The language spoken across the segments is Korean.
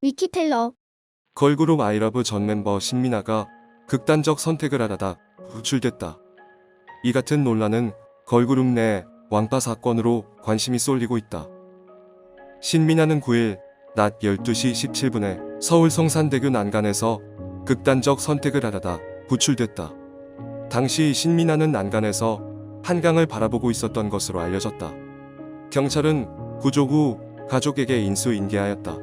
위키텔러. 걸그룹 아이러브 전 멤버 신민아가 극단적 선택을 하다가 구출됐다. 이 같은 논란은 걸그룹 내 왕따 사건으로 관심이 쏠리고 있다. 신민아는 9일 낮 12시 17분에 서울 성산대교 난간에서 극단적 선택을 하다가 구출됐다. 당시 신민아는 난간에서 한강을 바라보고 있었던 것으로 알려졌다. 경찰은 구조 후 가족에게 인수인계하였다.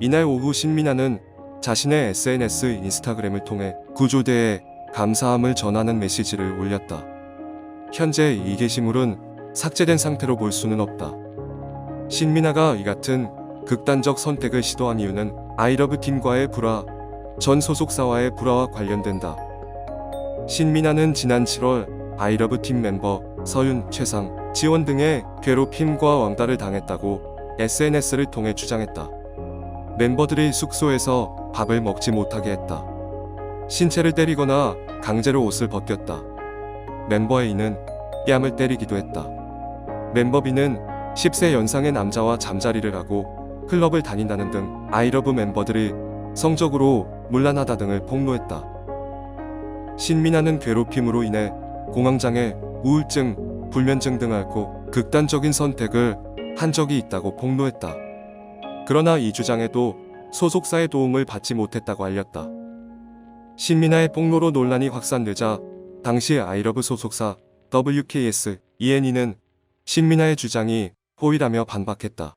이날 오후 신민아는 자신의 SNS 인스타그램을 통해 구조대에 감사함을 전하는 메시지를 올렸다. 현재 이 게시물은 삭제된 상태로 볼 수는 없다. 신민아가 이 같은 극단적 선택을 시도한 이유는 아이러브 팀과의 불화, 전 소속사와의 불화와 관련된다. 신민아는 지난 7월 아이러브 팀 멤버 서윤, 최상, 지원 등의 괴롭힘과 왕따를 당했다고 SNS를 통해 주장했다. 멤버들이 숙소에서 밥을 먹지 못하게 했다. 신체를 때리거나 강제로 옷을 벗겼다. 멤버 A는 뺨을 때리기도 했다. 멤버 B는 10세 연상의 남자와 잠자리를 하고 클럽을 다닌다는 등 아이러브 멤버들이 성적으로 문란하다 등을 폭로했다. 신민아는 괴롭힘으로 인해 공황장애, 우울증, 불면증 등 앓고 극단적인 선택을 한 적이 있다고 폭로했다. 그러나 이 주장에도 소속사의 도움을 받지 못했다고 알렸다. 신민아의 폭로로 논란이 확산되자 당시 아이러브 소속사 WKS ENE는 신민아의 주장이 호의라며 반박했다.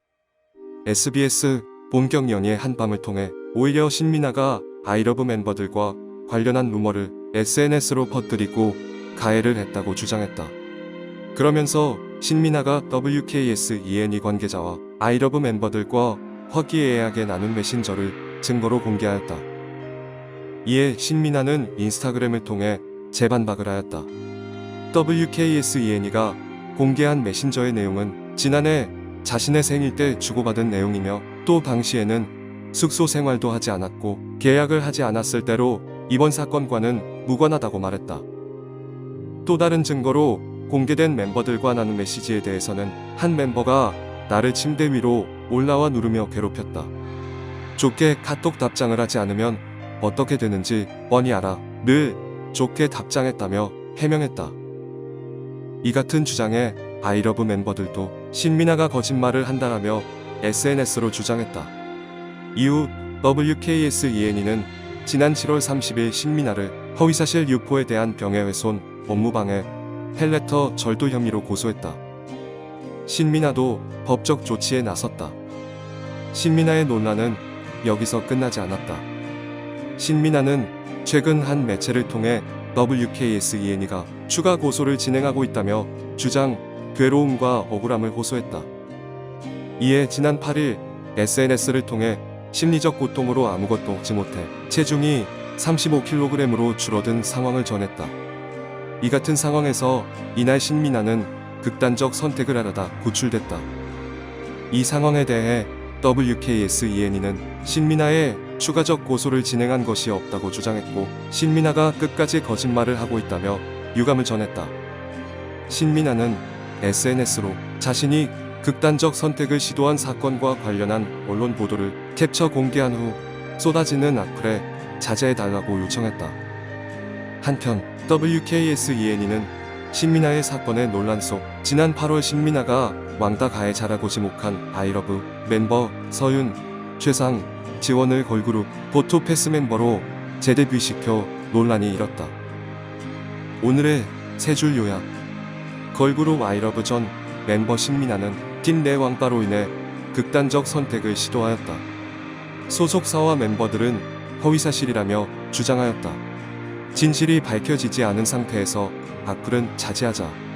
SBS 본격 연예 한밤을 통해 오히려 신민아가 아이러브 멤버들과 관련한 루머를 SNS로 퍼뜨리고 가해를 했다고 주장했다. 그러면서 신민아가 WKS ENE 관계자와 아이러브 멤버들과 화기애애하게 나눈 메신저를 증거로 공개하였다. 이에 신민아는 인스타그램을 통해 재반박을 하였다. WKS ENE가 공개한 메신저의 내용은 지난해 자신의 생일 때 주고받은 내용이며 또 당시에는 숙소 생활도 하지 않았고 계약을 하지 않았을 때로 이번 사건과는 무관하다고 말했다. 또 다른 증거로 공개된 멤버들과 나눈 메시지에 대해서는 한 멤버가 나를 침대 위로 올라와 누르며 괴롭혔다. 좋게 카톡 답장을 하지 않으면 어떻게 되는지 뻔히 알아. 늘 좋게 답장했다며 해명했다. 이 같은 주장에 아이러브 멤버들도 신민아가 거짓말을 한다라며 SNS로 주장했다. 이후 WKS ENE는 지난 7월 30일 신민아를 허위사실 유포에 대한 병해훼손, 업무방해, 펠레터 절도 혐의로 고소했다. 신민아도 법적 조치에 나섰다. 신민아의 논란은 여기서 끝나지 않았다. 신민아는 최근 한 매체를 통해 WKS ENE가 추가 고소를 진행하고 있다며 주장, 괴로움과 억울함을 호소했다. 이에 지난 8일 SNS를 통해 심리적 고통으로 아무것도 먹지 못해 체중이 35kg으로 줄어든 상황을 전했다. 이 같은 상황에서 이날 신민아는 극단적 선택을 하려다 구출됐다. 이 상황에 대해 WKS ENE는 신민아의 추가적 고소를 진행한 것이 없다고 주장했고 신민아가 끝까지 거짓말을 하고 있다며 유감을 전했다. 신민아는 SNS로 자신이 극단적 선택을 시도한 사건과 관련한 언론 보도를 캡처 공개한 후 쏟아지는 악플에 자제해달라고 요청했다. 한편 WKS ENE는 신민아의 사건의 논란 속 지난 8월 신민아가 왕따 가해 자라고 지목한 아이러브 멤버 서윤, 최상, 지원을 걸그룹 포토패스 멤버로 재데뷔시켜 논란이 일었다. 오늘의 세 줄 요약. 걸그룹 아이러브 전 멤버 신민아는 팀 내 왕따로 인해 극단적 선택을 시도하였다. 소속사와 멤버들은 허위사실이라며 주장하였다. 진실이 밝혀지지 않은 상태에서 악플은 자제하자.